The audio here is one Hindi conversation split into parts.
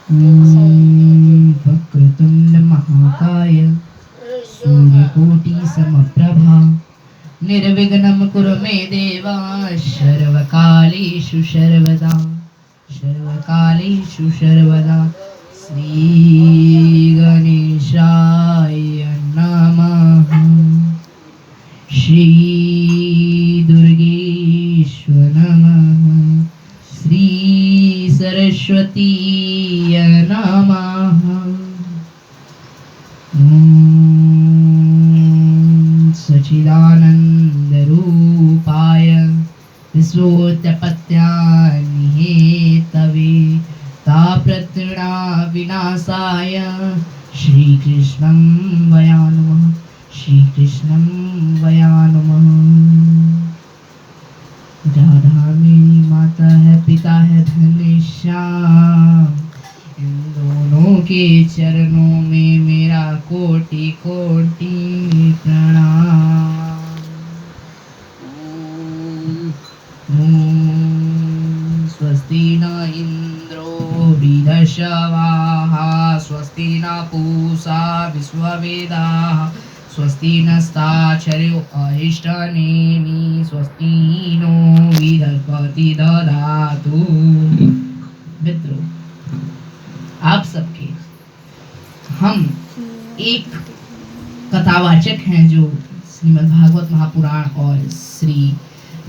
ॐ वक्रतुण्ड महाकाय सूर्यकोटि समप्रभा निर्विघ्नं कुरु मे देव सर्वकालेषु सर्वदा श्री गणेशाय नमः। श्री दुर्गेश्वर नमः। श्री सरस्वती नमः। सच्चिदानंद रूपाय विश्वोत्पत्त्यानिहेतवे ताप्रतृणा विनाशाय श्रीकृष्णं वयं नमः। श्रीकृष्णं वयं नमः। राधा मेरी माता है, पिता है घनश्याम, इन दोनों के चरणों में मेरा कोटि कोटि प्रणाम। स्वस्ति न इंद्रो वृद्धश्रवाः स्वस्ति न पूषा विश्ववेदाः स्वस्ति नस्ताक्षर्यो अरिष्टनेमि स्वस्ति नो बृहस्पति ददातु। मित्रों, आप सबके हम एक कथावाचक हैं जो श्रीमद् भागवत महापुराण और श्री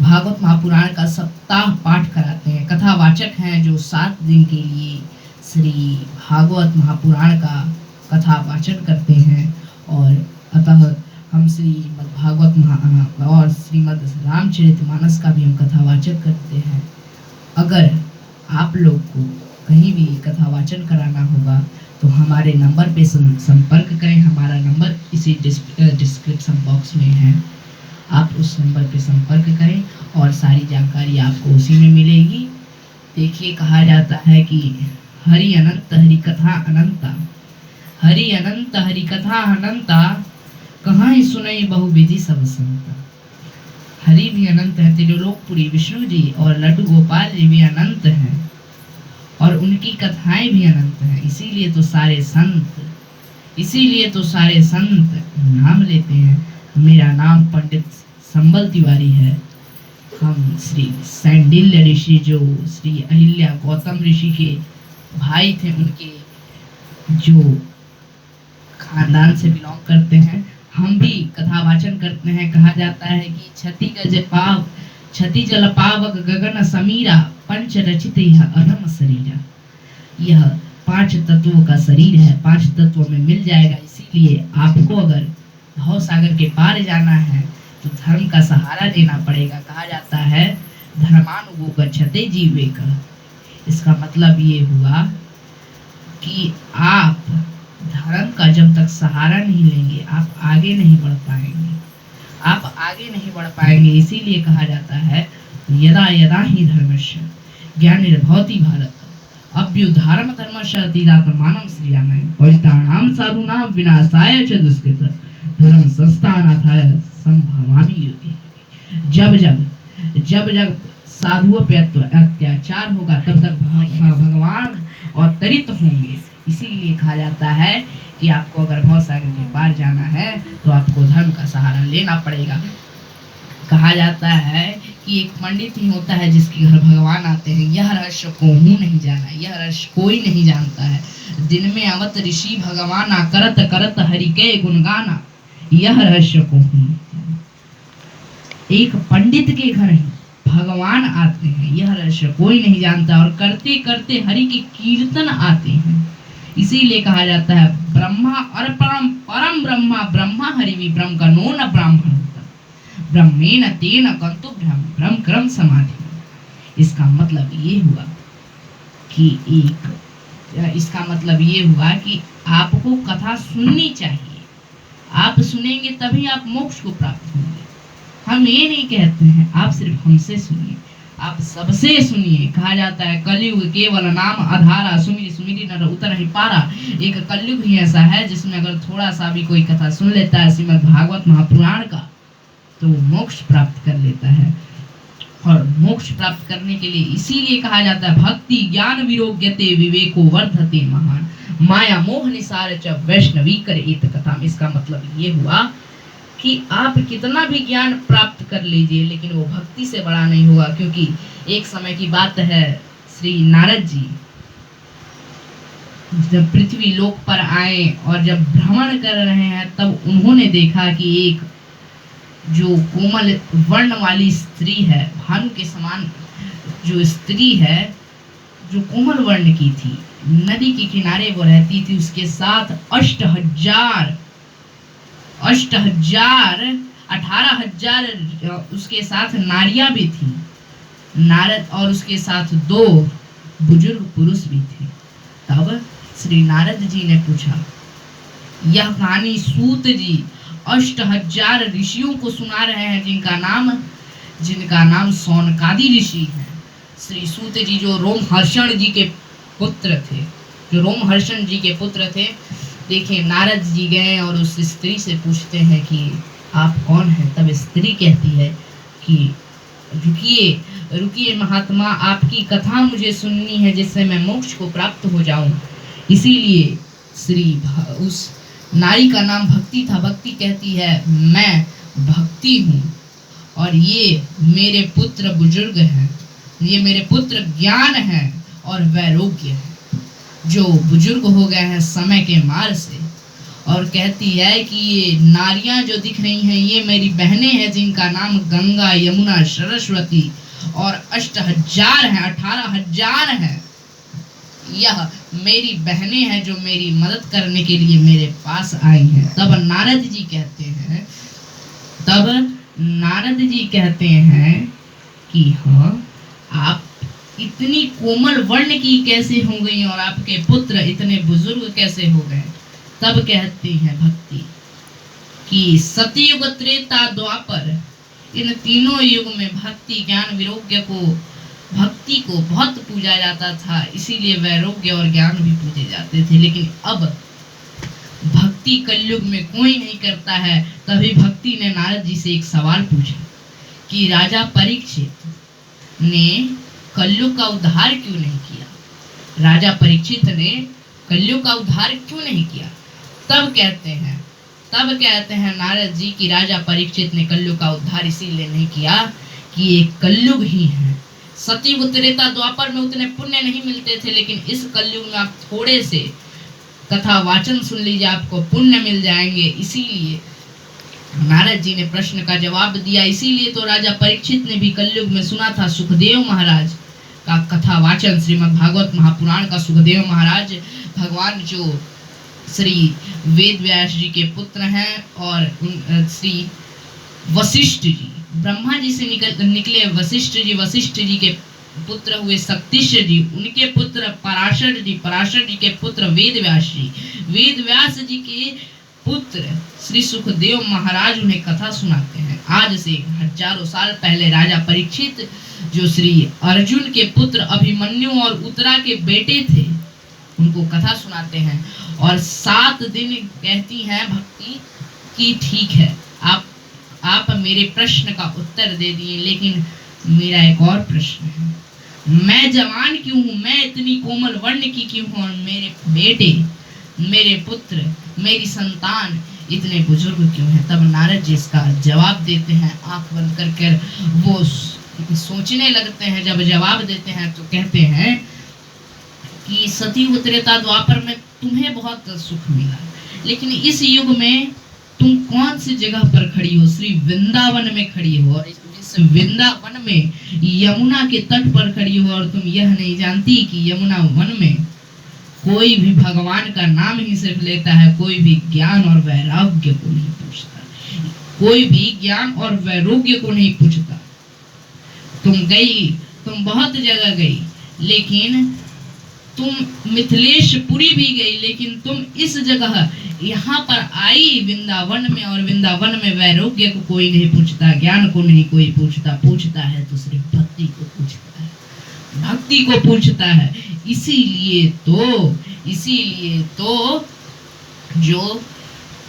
भागवत महापुराण का सप्ताह पाठ कराते हैं। कथावाचक हैं जो 7 दिन के लिए श्री भागवत महापुराण का कथावाचन करते हैं। और अतः हम श्रीमद् भागवत और श्रीमद् रामचरितमानस का भी हम कथावाचक करते हैं। अगर आप लोग को कहीं भी कथावाचन कराना होगा तो हमारे नंबर पे संपर्क करें। हमारा नंबर इसी डिस्क्रिप्शन बॉक्स में है, आप उस नंबर पे संपर्क करें और सारी जानकारी आपको उसी में मिलेगी। देखिए, कहा जाता है कि हरि अनंत हरि कथा अनंता, हरि अनंत हरि कथा अनंता, कहाँ ही सुनई बहुविधि सब संता। हरि भी अनंत है, त्रिलोकपुरी विष्णु जी और लड्डू गोपाल जी भी अनंत हैं और उनकी कथाएं भी अनंत हैं। इसीलिए तो सारे संत नाम लेते हैं। मेरा नाम पंडित संबल तिवारी है। हम श्री सैंडिल्य ऋषि जो श्री अहिल्या गौतम ऋषि के भाई थे, उनके जो खानदान से बिलोंग करते हैं, हम भी कथावाचन करते हैं। कहा जाता है कि छति जल पावक गगन समीरा पंच रचित यह अधम शरीरा। यह 5 तत्वों का शरीर है, 5 तत्वों में मिल जाएगा। इसीलिए आपको अगर भव सागर के पार जाना है तो धर्म का सहारा लेना पड़ेगा। कहा जाता है धर्मानुगो गच्छते जीवेक। इसका मतलब ये हुआ कि आप धर्म का जब तक सहारा नहीं लेंगे आप आगे नहीं बढ़ पाएंगे। इसीलिए कहा जाता है यदा यदा ही धर्मस्य ग्लानिर्भवति भारत अभ्युत्थानं धर्मस्य अतिदात्मानं सृजामि परित्राणाय साधूनां विनाशाय च दुष्कृत धर्म संस्थानार्थाय संभवामि युगे। जब साधुओं पे अत्याचार होगा तब तक भगवान अवतरित होंगे। इसीलिए कहा जाता है कि आपको अगर भव सागर के पार जाना है तो आपको धर्म का सहारा लेना पड़ेगा। कहा जाता है कि एक पंडित ही होता है जिसके घर भगवान आते हैं। यह रहस्य कोई नहीं जाना, यह रहस्य कोई नहीं जानता है। दिन में अवत ऋषि भगवान करत करत हरि के गुणगाना, यह रहस्य को एक पंडित के घर ही भगवान आते हैं, यह रहस्य कोई नहीं जानता। और करते करते हरि के कीर्तन आते हैं। इसीलिए कहा जाता है ब्रह्मा और परम ब्रह्मा ब्रह्मा हरि विब्रह्म का नो न ब्राह्मण ब्रह्मेण तेन कंतु ब्रह्म क्रम समाधि। इसका मतलब ये हुआ कि आपको कथा सुननी चाहिए। आप सुनेंगे तभी आप मोक्ष को प्राप्त होंगे। हम ये नहीं कहते हैं आप सिर्फ हमसे सुनिए, आप सबसे सुनिए। कहा जाता है कलयुग केवल नाम आधारा सुमिरी सुमिरी नर उतर नहीं पारा। एक कलयुग ही ऐसा है जिसमें अगर थोड़ा सा भी कोई कथा सुन लेता है श्रीमद् भागवत महापुराण का तो वो मोक्ष प्राप्त कर लेता है। और मोक्ष प्राप्त करने के लिए इसीलिए कहा जाता है भक्ति ज्ञान विरोग्यते विवेको वर्धते महान माया मोह निसार च वैष्णवी करे इत कथा। इसका मतलब ये हुआ कि आप कितना भी ज्ञान प्राप्त कर लीजिए लेकिन वो भक्ति से बड़ा नहीं होगा। क्योंकि एक समय की बात है, श्री नारद जी जब पृथ्वी लोक पर आए और जब भ्रमण कर रहे हैं तब उन्होंने देखा कि एक जो कोमल वर्ण वाली स्त्री है, भानु के समान जो स्त्री है जो कोमल वर्ण की थी, नदी के किनारे वो रहती थी, उसके साथ 18,000 उसके साथ नारियां भी थी। नारद और उसके साथ 2 बुजुर्ग पुरुष भी थे। तब श्री नारद जी ने पूछा, यह कहानी सूत जी 8,000 ऋषियों को सुना रहे हैं जिनका नाम सौनकादि ऋषि हैं। श्री सूत जी जो रोमहर्षण जी के पुत्र थे, देखिए नारद जी गए और उस स्त्री से पूछते हैं कि आप कौन हैं। तब स्त्री कहती है कि रुकिए महात्मा, आपकी कथा मुझे सुननी है जिससे मैं मोक्ष को प्राप्त हो जाऊं। इसीलिए उस नारी का नाम भक्ति था। भक्ति कहती है मैं भक्ति हूँ और ये मेरे पुत्र बुजुर्ग हैं, ये मेरे पुत्र ज्ञान है और वैरोग्य है जो बुजुर्ग हो गए हैं समय के मार से। और कहती है कि ये नारियां जो दिख रही हैं ये मेरी बहनें हैं जिनका नाम गंगा यमुना सरस्वती और 8,000 हैं, 18,000 हैं। यह मेरी बहनें हैं जो मेरी मदद करने के लिए मेरे पास आई हैं। तब नारद जी कहते हैं कि हाँ, आप इतनी कोमल वर्ण की कैसे हो गई और आपके पुत्र इतने बुजुर्ग कैसे हो गए। तब कहती है भक्ति कि सतयुग त्रेता द्वापर इन तीनों युग में भक्ति ज्ञान विरोग्य भक्ति को बहुत पूजा जाता था, इसीलिए वैरोग्य और ज्ञान भी पूजे जाते थे। लेकिन अब भक्ति कलयुग में कोई नहीं करता है। तभी भक्ति ने नारद जी से एक सवाल पूछा कि राजा परीक्षित ने कलयुग का उद्धार क्यों नहीं किया। राजा परीक्षित ने कलयुग का उद्धार क्यों नहीं किया। तब कहते हैं नारद जी की राजा परीक्षित ने कलयुग का उद्धार इसीलिए नहीं किया कि ये कलयुग ही है। सतयुग त्रेता द्वापर में उतने पुण्य नहीं मिलते थे, लेकिन इस कलयुग में आप थोड़े से कथा वाचन सुन लीजिए, आपको पुण्य मिल जाएंगे। इसीलिए नारद जी ने प्रश्न का जवाब दिया। इसीलिए तो राजा परीक्षित ने भी कलयुग में सुना था सुखदेव महाराज का कथा वाचन। श्रीमद् भागवत महापुराण का सुखदेव महाराज भगवान जो श्री वेद व्यास जी के पुत्र हैं और श्री वशिष्ठ जी, ब्रह्मा जी से निकले वशिष्ठ जी के पुत्र हुए शक्तिश जी, उनके पुत्र पराशर जी के पुत्र वेद व्यास जी के पुत्र श्री सुखदेव महाराज उन्हें कथा सुनाते हैं। आज से हजारों साल पहले राजा परीक्षित जो श्री अर्जुन के पुत्र अभिमन्यु और उत्तरा के बेटे थे, उनको कथा सुनाते हैं। और 7 दिन कहती हैं भक्ति कि ठीक है, आप मेरे प्रश्न का उत्तर दे दिए, लेकिन मेरा एक और प्रश्न है। मैं जवान क्यों हूँ, मैं इतनी कोमल वर्ण की क्यों हूँ और मेरे बेटे, मेरे पुत्र, मेरी संतान इतने बुजुर्ग क्यों हैं। तब नारद जी इसका जवाब देते हैं। आंख बंद कर वो सोचने लगते हैं। जब जवाब देते हैं तो कहते हैं कि सतयुग त्रेता द्वापर में तुम्हें बहुत सुख मिला, लेकिन इस युग में तुम कौन सी जगह पर खड़ी हो। श्री वृंदावन में खड़ी हो और इस वृंदावन में यमुना के तट पर खड़ी हो, और तुम यह नहीं जानती कि यमुना वन में कोई भी भगवान का नाम ही सिर्फ लेता है, कोई भी ज्ञान और वैराग्य को नहीं पूछता, कोई भी ज्ञान और वैराग्य को नहीं पूछता। तुम बहुत जगह गई, लेकिन तुम मिथिलेशपुरी भी गई, लेकिन तुम इस जगह यहाँ पर आई वृंदावन में, और वृंदावन में वैराग्य को कोई नहीं पूछता, ज्ञान को नहीं कोई पूछता है तो सिर्फ भक्ति को पूछता है, भक्ति को पूछता है। इसीलिए तो जो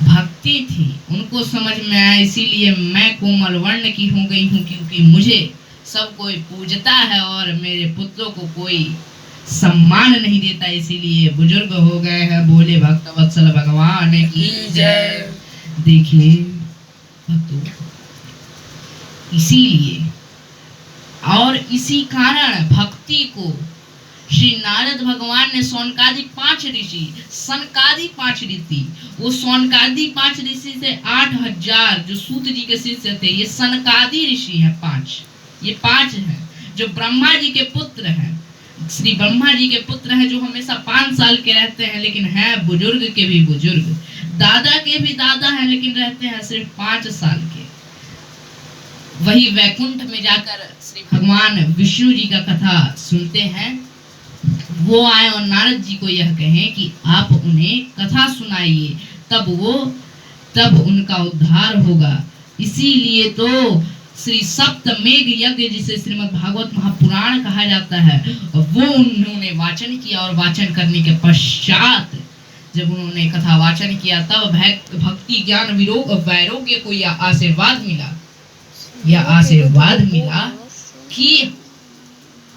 भक्ति थी उनको समझ में आया। इसीलिए मैं कोमल वर्ण की हो गई हूँ, क्योंकि मुझे सब कोई पूजता है और मेरे पुत्रों को कोई सम्मान नहीं देता, इसीलिए बुजुर्ग हो गए हैं। बोले भक्त वत्सल भगवान की जय। देखिए भक्तों, इसीलिए और इसी कारण भक्ति को श्री नारद भगवान ने सौनकादि 5 ऋषि, सनकादि 5 ऋषि, वो सौनकादि 5 ऋषि से 8000 जो सूत जी के शिष्य थे, ये सनकादि ऋषि हैं 5। ये 5 हैं जो ब्रह्मा जी के पुत्र हैं, श्री ब्रह्मा जी के पुत्र हैं, जो हमेशा 5 साल के रहते हैं, लेकिन हैं बुजुर्ग के भी बुजुर्ग, दादा के भी दादा हैं, लेकिन रहते हैं सिर्फ 5 साल के। वही वैकुंठ में जाकर श्री भगवान विष्णु जी का कथा सुनते हैं। वो आए और नारद जी को यह कहें कि आप उन्हें कथा सुनाइए, तब उनका उद्धार होगा। इसीलिए तो श्री सप्तमेघ यज्ञ जिसे श्रीमद् भागवत महापुराण कहा जाता है, वो उन्होंने वाचन किया और वाचन करने के पश्चात जब उन्होंने कथा वाचन किया, तब भक्ति ज्ञान विरोग वैरोग्य को यह आशीर्वाद मिला कि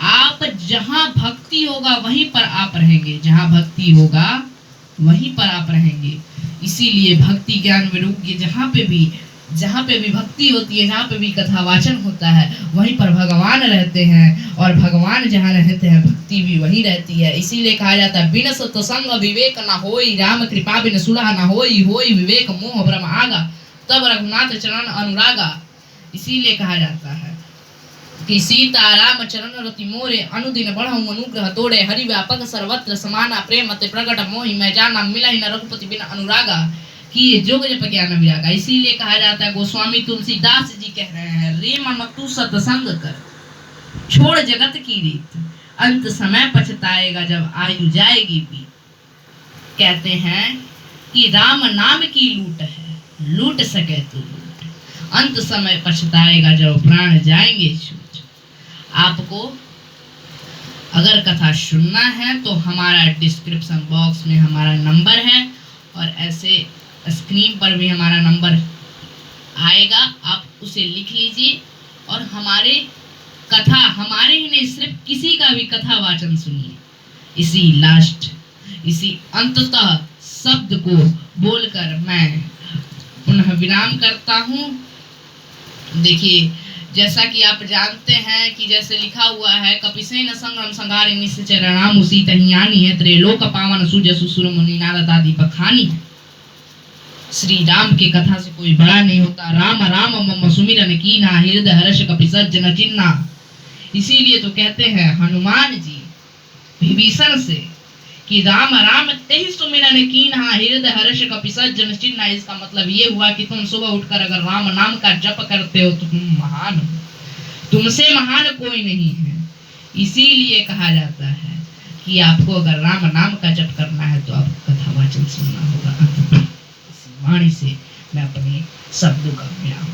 आप जहां भक्ति होगा वहीं पर आप रहेंगे, जहां भक्ति होगा वहीं पर आप रहेंगे। इसीलिए भक्ति ज्ञान विरोग्य जहां पे भी भक्ति होती है, जहां पे भी कथा वाचन होता है, वहीं पर भगवान रहते हैं, और भगवान जहां रहते हैं भक्ति भी वहीं रहती है। इसीलिए कहा जाता है बिन सत्संग विवेक न होई, राम कृपा बिन सुलह न होई, होई विवेक मोह भ्रम आगा, तब रघुनाथ चरण अनुरागा। इसीलिए कहा जाता है कि सीताराम चरण रति मोरे, अनुदिन बढ़ऊ अनुग्रह तोड़े, हरि व्यापक सर्वत्र समाना, प्रेम ते प्रगट मोहि मैं जाना, मिला ही न रघुपति बिन अनुरागा, कि जोग जप ज्ञान विरागा। इसीलिए कहा जाता है, गोस्वामी तुलसीदास जी कह रहे हैं, रे मन तू सत्संग कर, छोड़ जगत की रीत, अंत समय पछताएगा जब आयु जाएगी बीत। कहते हैं कि राम नाम की लूट है, लूट सके तो लूट, अंत समय पछताएगा जब प्राण जाएंगे छूट। आपको अगर कथा सुनना है तो हमारा डिस्क्रिप्शन बॉक्स में हमारा नंबर है, और ऐसे स्क्रीन पर भी हमारा नंबर आएगा, आप उसे लिख लीजिए और हमारे ही नहीं, सिर्फ किसी का भी कथा वाचन सुनिए। इसी अंततः शब्द को बोलकर मैं पुनः विराम करता हूँ। देखिए, जैसा कि आप जानते हैं कि जैसे लिखा हुआ है, कपिसेन संग्रम संगारि निश्चर राम उसी तहियानी है, त्रैलोक पावन सूर्य सुसुर मुनि नारद आदि बखानी। श्री राम की कथा से कोई बड़ा नहीं होता। राम राम मम सुमिरन कीना, हृदय हर्ष कपिसज्जन चिन्ना। इसीलिए तो कहते हैं हनुमान जी विभीषण से कि राम राम तेहि सुमिरन कीना, हृदय हर्ष कपिसज्जन चिन्ना। इसका मतलब ये हुआ कि तुम सुबह उठकर अगर राम नाम का जप करते हो तो तुम महान हो, तुमसे महान कोई नहीं है। इसीलिए कहा जाता है कि आपको अगर राम नाम का जप करना है तो आपको कथा वाचन सुनना होगा। वाणी से मैं अपने शब्दों का विराम